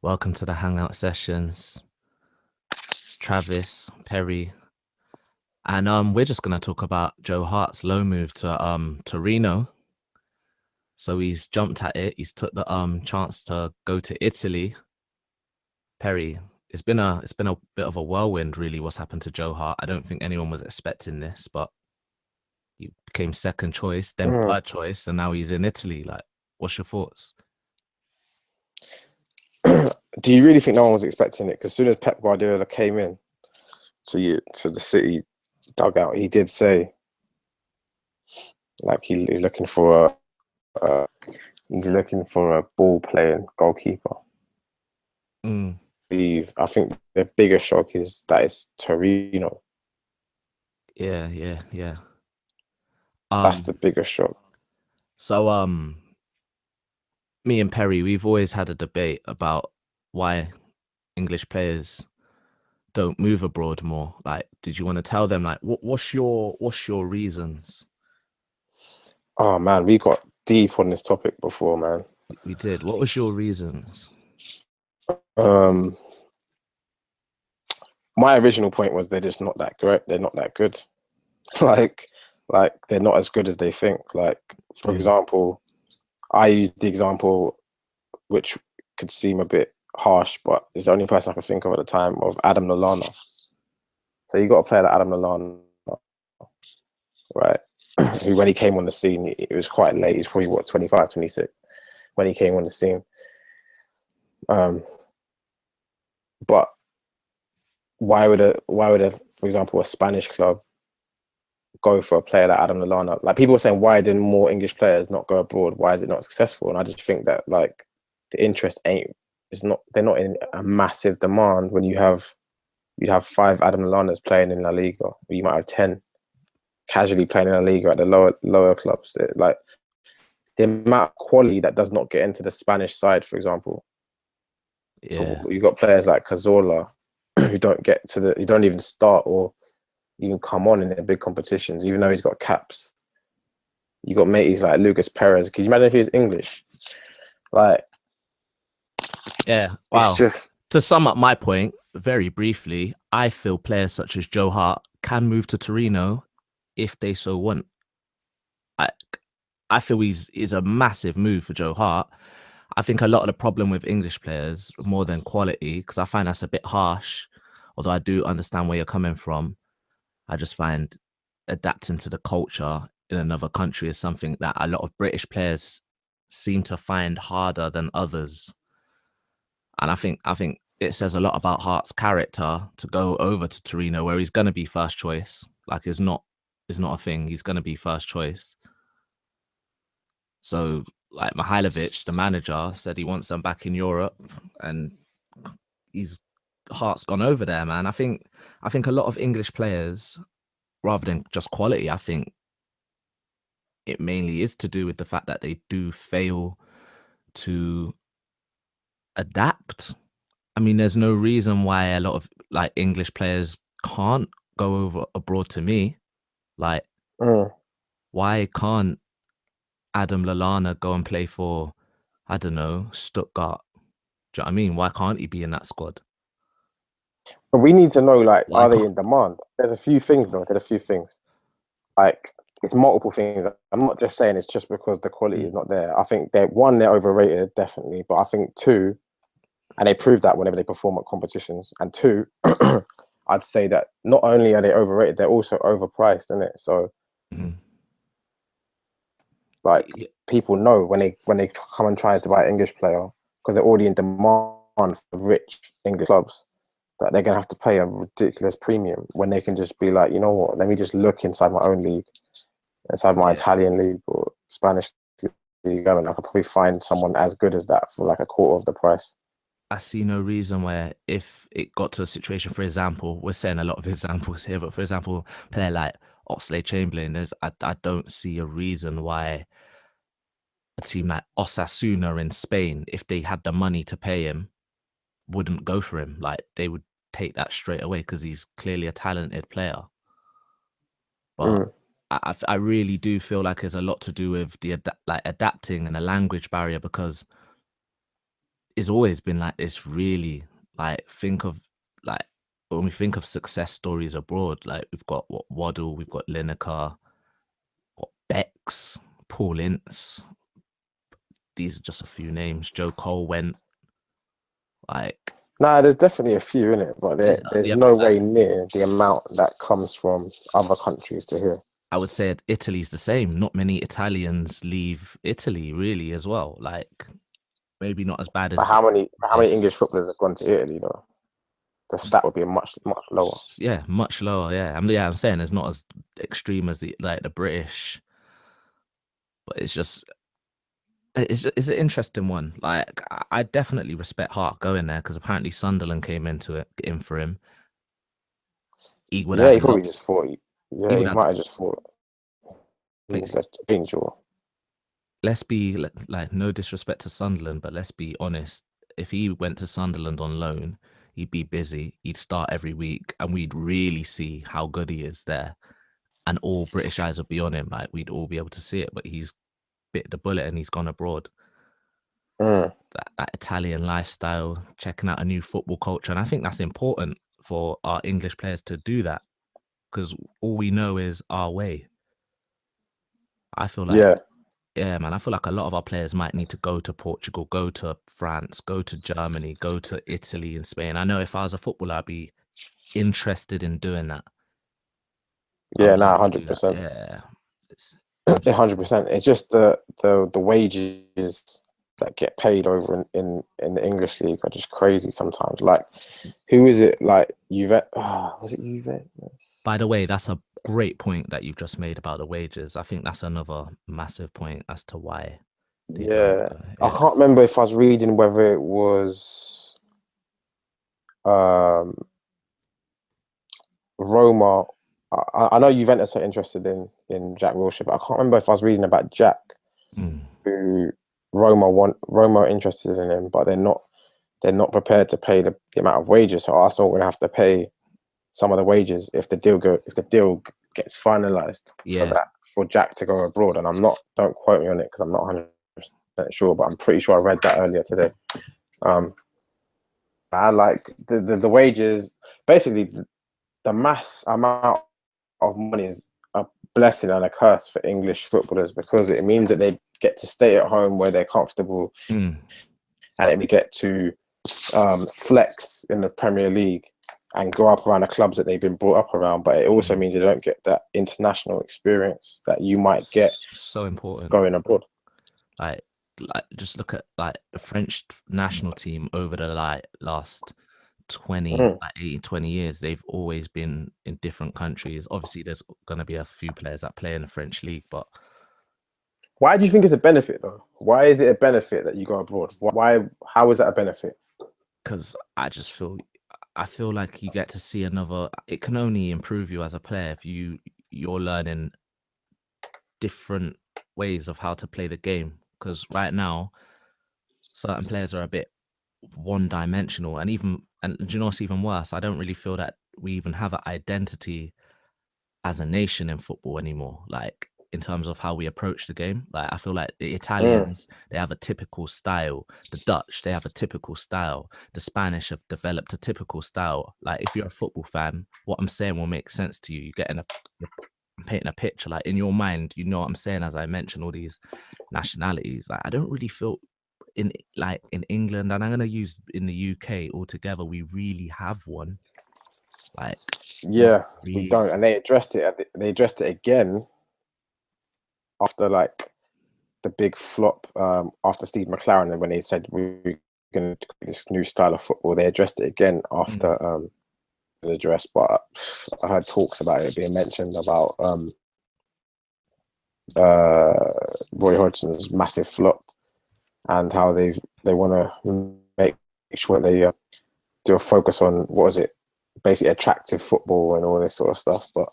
Welcome to the Hangout sessions. It's Travis, Perry, and we're just gonna talk about Joe Hart's low move to Torino. So he's jumped at it. He's took the chance to go to Italy. Perry, it's been a bit of a whirlwind, really. What's happened to Joe Hart? I don't think anyone was expecting this, but he became second choice, then Mm. third choice, and now he's in Italy. Like, what's your thoughts? Do you really think no one was expecting it? Because as soon as Pep Guardiola came in to the City dugout, he did say like he's looking for a he's looking for a ball playing goalkeeper. Mm, I think the bigger shock is that it's Torino. yeah, yeah, yeah. That's the Um, bigger shock. so me and Perry, we've always had a debate about why English players don't move abroad more. Like, did you want to tell them like what's your reasons? Oh man, we got deep on this topic before, man. We did. What was your reasons? Um, my original point was they're just not that great. They're not that good. like, like they're not as good as they think. Like, for Yeah. example, I used the example which could seem a bit harsh, but it's the only person I can think of at the time of Adam Lallana. So you got a player like Adam Lallana, right? Who, when he came on the scene, it was quite late. He's probably what 25, 26 when he came on the scene. Um, but why would a for example a Spanish club go for a player like Adam Lallana? Like people were saying, why didn't more English players not go abroad? Why is it not successful? And I just think that like the interest ain't is not they're not in a massive demand when you have five Adam Lallanas playing in La Liga, or you might have 10 casually playing in La Liga at the lower clubs. Like the amount of quality that does not get into the Spanish side, for example. Yeah. You've got players like Cazorla who don't even start or even come on in the big competitions, even though he's got caps. You got mateys like Lucas Perez. Can you imagine if he was English? Like Yeah. it's Wow. just To sum up my point very briefly, I feel players such as Joe Hart can move to Torino if they so want. I I feel he's a massive move for Joe Hart. I think a lot of the problem with English players more than quality, because I find that's a bit harsh, although I do understand where you're coming from. I just find adapting to the culture in another country is something that a lot of British players seem to find harder than others. And I think it says a lot about Hart's character to go over to Torino where he's gonna be first choice. Like it's not a thing. He's gonna be first choice. So like Mihailovic, the manager, said he wants them back in Europe, and he's Hart's gone over there, man. I think a lot of English players, rather than just quality, I think it mainly is to do with the fact that they do fail to adapt. I mean, there's no reason why a lot of like English players can't go over abroad to me. Like, mm. why can't Adam Lallana go and play for, I don't know, Stuttgart? Do you know what I mean? Why can't he be in that squad? But we need to know like, Why are they can't? in demand? There's a few things though. There's a few things. Like it's multiple things. I'm not just saying it's just because the quality Mm, is not there. I think they're overrated, definitely. But I think two, and they prove that whenever they perform at competitions. And two, I'd say that not only are they overrated, they're also overpriced, isn't it? So mm. like Yeah, people know when they come and try to buy an English player because they're already in demand for rich English clubs that they're gonna have to pay a ridiculous premium when they can just be like, you know what, let me just look inside my own league, inside my yeah. Italian league or Spanish league, and I could probably find someone as good as that for like a quarter of the price. I see no reason where if it got to a situation, for example, we're saying a lot of examples here, but for example, player like Oxlade Chamberlain, I don't see a reason why a team like Osasuna in Spain, if they had the money to pay him, wouldn't go for him. Like they would take that straight away because he's clearly a talented player. But Mm. I really do feel like there's a lot to do with the like adapting and the language barrier because it's always been like this. Really, like think of like when we think of success stories abroad, like we've got what Waddle, we've got Lineker, got Bex, Paul Ince. These are just a few names. Joe Cole went like Nah, there's definitely a few in it, but there's yeah, no way near the amount that comes from other countries to here. I would say Italy's the same. Not many Italians leave Italy really as well. Like maybe not as bad But as how many English footballers have gone to Italy though? The stat would be much lower. yeah, much lower. Yeah, I'm saying it's not as extreme as the British, but it's an interesting one. Like I definitely respect Hart going there because apparently Sunderland came into it in for him. He would Yeah, add he a lot. probably just thought. He Yeah, would he add. might have just thought he But needs a change or. let's be like no disrespect to Sunderland, but let's be honest. If he went to Sunderland on loan, he'd be busy. He'd start every week, and we'd really see how good he is there. And all British eyes would be on him. Like we'd all be able to see it. But he's bit the bullet and he's gone abroad. Mm. That Italian lifestyle, checking out a new football culture, and I think that's important for our English players to do that because all we know is our way. I feel like Yeah, yeah, man. I feel like a lot of our players might need to go to Portugal, go to France, go to Germany, go to Italy and Spain. I know if I was a footballer, I'd be interested in doing that. I yeah, would nah, like one to hundred do that. percent, Yeah, it's 100%. It's just the wages that get paid over in the English league are just crazy sometimes. Like, who is it? Like Juve? Was it Juve? by the way, that's a great point that you've just made about the wages. I think that's another massive point as to why they don't. Yeah, I Yeah, can't remember if I was reading whether it was um Roma. I know Juventus are interested in Jack Wilshere, but I can't remember if I was reading about Jack, mm, who Roma are interested in him, but they're not prepared to pay the amount of wages. So Arsenal will have to pay some of the wages if the deal gets finalized yeah, for Jack to go abroad. And don't quote me on it because I'm not 100% sure, but I'm pretty sure I read that earlier today. I like the wages. Basically, the mass amount of money is a blessing and a curse for English footballers because it means that they get to stay at home where they're comfortable mm, and they get to flex in the Premier League and grow up around the clubs that they've been brought up around. But it also mm. means they don't get that international experience that you might get So important. going abroad. Like, like just look at like the French national team over the like last 20, Mm. like 18, 20 years. They've always been in different countries. Obviously, there's gonna be a few players that play in the French league, but Why do you think it's a benefit though? Why is it a benefit that you go abroad? Why? How is that a benefit? because I feel like you get to see another. It can only improve you as a player if you're learning different ways of how to play the game. Because right now, certain players are a bit one dimensional, and do you know what's even worse? I don't really feel that we even have an identity as a nation in football anymore. Like in terms of how we approach the game. Like I feel like the Mm. Italians, they have a typical style. The Dutch, they have a typical style. The Spanish have developed a typical style. Like if you're a football fan, what I'm saying will make sense to you. You're getting you're painting a picture. Like in your mind, you know what I'm saying as I mention all these nationalities. Like I don't really feel in England, and I'm gonna use in the UK altogether, we really have one. Like not Yeah, we really. don't, and they addressed it. They addressed it again after like the big flop after Steve McLaren, and when they said we're going to create this new style of football, they addressed it again Mm, after the address. But I heard talks about it being mentioned about Roy Hodgson's massive flop and how they want to make sure they do a focus on what was it, basically attractive football and all this sort of stuff. But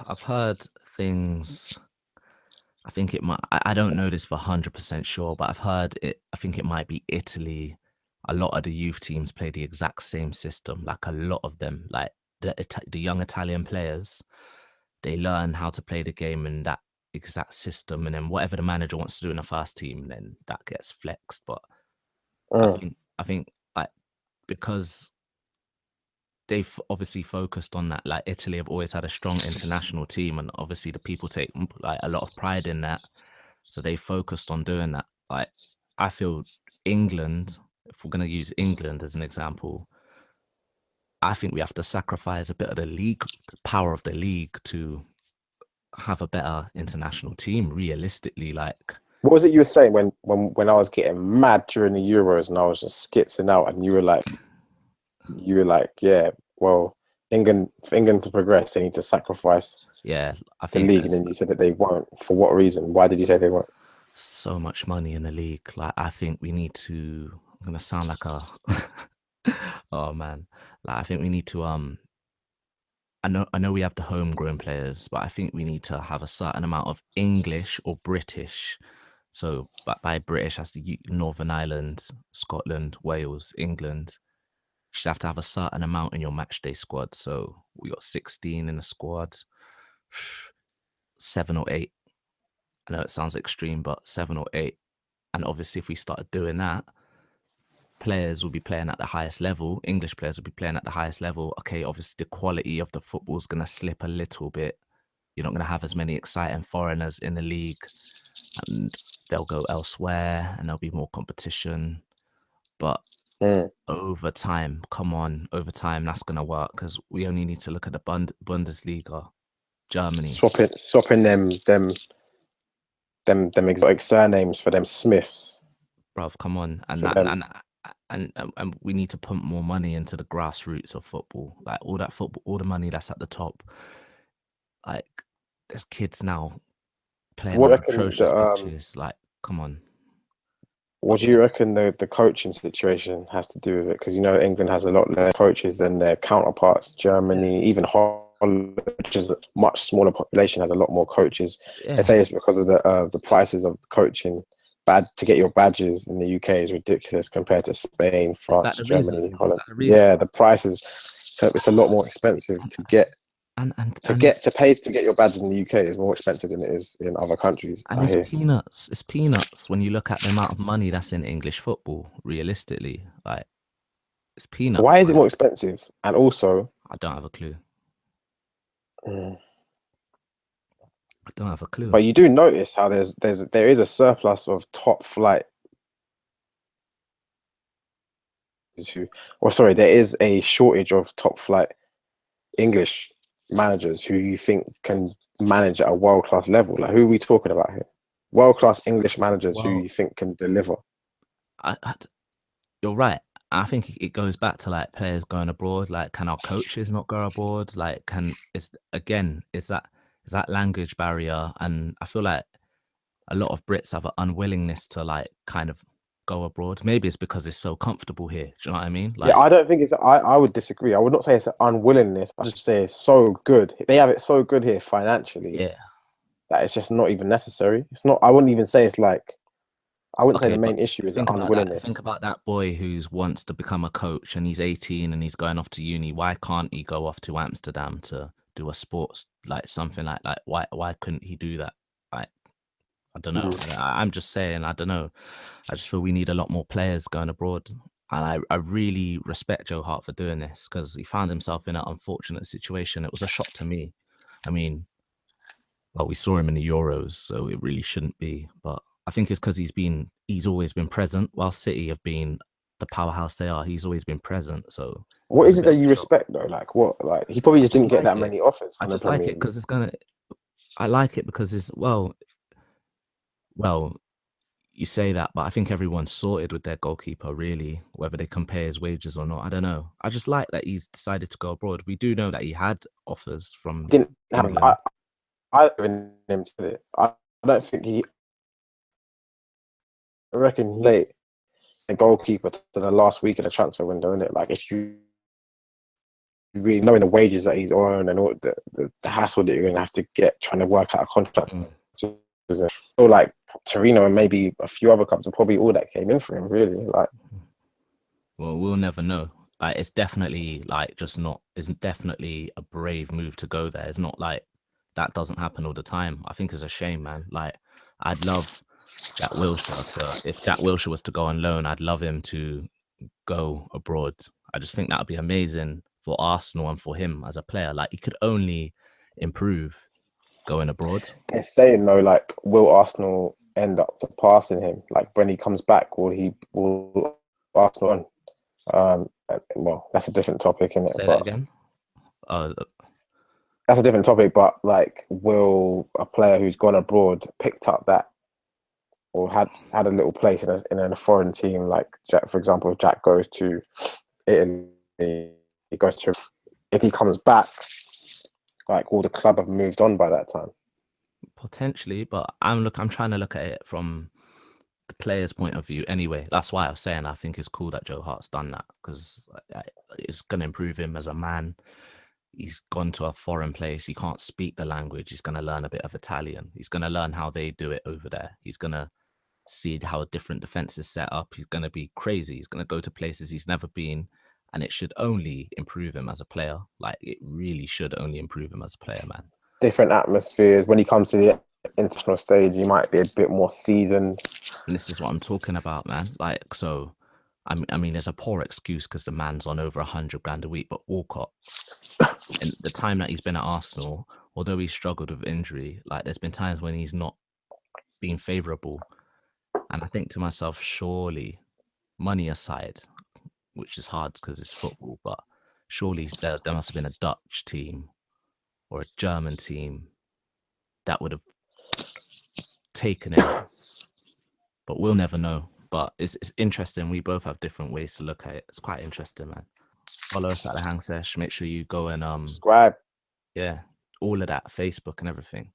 I've heard things. I think it might. I don't know this for 100% sure, but I've heard it. I think it might be Italy. A lot of the youth teams play the exact same system. Like a lot of them, like the young Italian players, they learn how to play the game in that exact system, and then whatever the manager wants to do in the first team, then that gets flexed. But Mm. I think like because they've obviously focused on that. Like Italy have always had a strong international team, and obviously the people take like a lot of pride in that. So they focused on doing that. Like I feel England, if we're gonna use England as an example, I think we have to sacrifice a bit of the league, the power of the league, to have a better international team. Realistically, like What was it you were saying when I was getting mad during the Euros and I was just skitzing out and you were like, yeah, well, England for England to progress, they need to sacrifice yeah, I the think league, and there's then you said that they won't. For what reason? Why did you say they won't? so much money in the league. Like I think we need to. I'm gonna sound like a oh man. Like I think we need to I know we have the homegrown players, but I think we need to have a certain amount of English or British. So, but by British, that's the Northern Ireland, Scotland, Wales, England. You should have to have a certain amount in your match day squad. So we got 16 in the squad, 7 or 8. I know it sounds extreme, but 7 or 8. And obviously, if we started doing that, players will be playing at the highest level. English players will be playing at the highest level. Okay, obviously the quality of the football is going to slip a little bit. You're not going to have as many exciting foreigners in the league, and they'll go elsewhere, and there'll be more competition. But Mm. over time, come on, over time, that's going to work because we only need to look at the Bundesliga, Germany, Swapping them exotic surnames for them Smiths bruv. Come on, and for that them. and we need to pump more money into the grassroots of football, like all that football, all the money that's at the top. Like, there's kids now playing What do on you reckon atrocious pitches. Like, come on. what do you reckon the coaching situation has to do with it? Because you know England has a lot less coaches than their counterparts. Yeah, Germany, even Holland, which is a much smaller population, has a lot more coaches. They yeah. say it's because of the prices of coaching. Bad to get your badges in the UK is ridiculous compared to Spain, Is that France, the reason? Germany, Is Holland. that the reason? Yeah, the prices. So it's a lot more expensive to It's- get and to pay to get your badges in the UK is more expensive than it is in other countries. and I it's hear. peanuts. It's peanuts when you look at the amount of money that's in English football. Realistically, like it's peanuts, Why is it man. more expensive? And also, I don't have a clue. mm, I don't have a clue. but you do notice how there is a surplus of top flight who, or sorry, there is a shortage of top flight English managers who you think can manage at a world class level. Like who are we talking about here? World class English managers who Well, you think can deliver. I you're right. I think it goes back to like players going abroad. Like, can our coaches not go abroad? Like, is that language barrier? And I feel like a lot of Brits have an unwillingness to like kind of go abroad. Maybe it's because it's so comfortable here. Do you know what I mean? Yeah, Like, I don't think it's. I would disagree. I would not say it's an unwillingness. I just say it's so good. They have it so good here financially yeah, that it's just not even necessary. It's not. I wouldn't even say it's like. I wouldn't say okay, the but main issue is an think about that. Think unwillingness. about that boy who's wants to become a coach and he's 18 and he's going off to uni. Why can't he go off to Amsterdam to do a sports like something like that? Why couldn't he do that? Like, I don't know. Mm. I'm just saying, I don't know. I just feel we need a lot more players going abroad. And I really respect Joe Hart for doing this because he found himself in an unfortunate situation. It was a shock to me. I mean, well, we saw him in the Euros, so it really shouldn't be. But I think it's because he's always been present. While City have been the powerhouse they are, he's always been present. So it What was is a it bit that of a you shock. respect though? Like what? Like he probably I just just didn't get like that it. many offers I from the just like Premier it League. because it's gonna. I like it because it's well, you say that, but I think everyone's sorted with their goalkeeper, really, whether they compare his wages or not. I don't know. I just like that he's decided to go abroad. We do know that he had offers from Didn't have. England. I given him to it. I don't think he. I reckon he late a goalkeeper to the last week of the transfer window, isn't it? Like if you really knowing the wages that he's on and all the hassle that you're going to have to get trying to work out a contract. Mm. So like Torino and maybe a few other clubs are probably all that came in for him. Really, like Well, we'll never know. Like, it's definitely like just not. It's definitely a brave move to go there. It's not like that doesn't happen all the time. I think it's a shame, man. Like, I'd love. Jack Wilshere to if Jack Wilshere was to go on loan, I'd love him to go abroad. I just think that would be amazing for Arsenal and for him as a player. Like he could only improve going abroad. They're saying though, like, will Arsenal end up passing him? Like when he comes back, will Arsenal? Well, that's a different topic, isn't it? Say that But again. Uh, that's a different topic. But like, will a player who's gone abroad picked up that or had a little place in a foreign team, like Jack, for example, if Jack goes to Italy, he goes to, if he comes back, like all the club have moved on by that time. Potentially, but I'm trying to look at it from the player's point of view anyway. That's why I was saying I think it's cool that Joe Hart's done that because it's going to improve him as a man. He's gone to a foreign place. He can't speak the language. He's going to learn a bit of Italian. He's going to learn how they do it over there. He's going to see how different defense is set up. He's going to be crazy. He's going to go to places he's never been. And it should only improve him as a player. Like, it really should only improve him as a player, man. Different atmospheres. When he comes to the international stage, he might be a bit more seasoned. And this is what I'm talking about, man. Like, so, I mean, there's a poor excuse because the man's on over 100 grand a week, but Walcott, in the time that he's been at Arsenal, although he's struggled with injury, like, there's been times when he's not been favourable. And I think to myself, surely, money aside, which is hard because it's football, but surely there must have been a Dutch team or a German team that would have taken it. But we'll never know. But it's interesting. We both have different ways to look at it. It's quite interesting, man. Follow us at the Hang Sesh. Make sure you go and Subscribe. yeah, all of that, Facebook and everything.